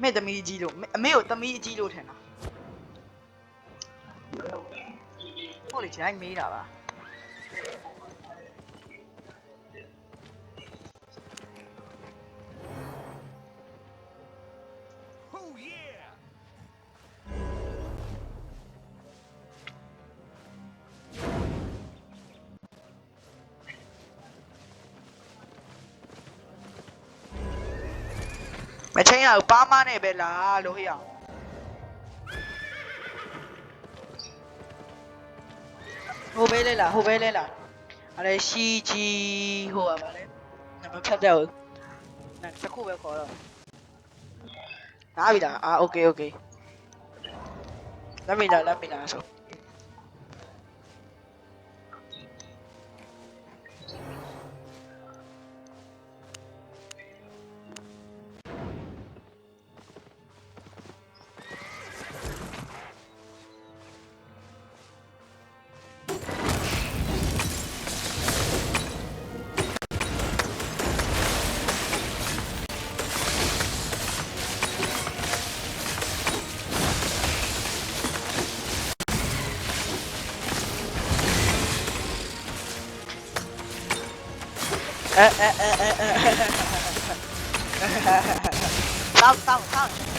မဲ့သမီးကြီးလို့အမေကိုသမီးအကြီးလို့ထင်တာဟုတ်လေဂျိုင်းမေးတာပါမချင်းရဘူးပါမနဲ့ပဲလားလို့ဟေ့အောင်ဟိုပဲလဲလားဟိုပဲလဲလားအဲ့ဒါရှီဂျီဟိုပါလေနံပါတ်ဖြတ်တယ်ဟုတ်တစ်ခုပဲခေါ်တော့နားပြီလားအာโอเคလက်မိလားဆိုစောင့်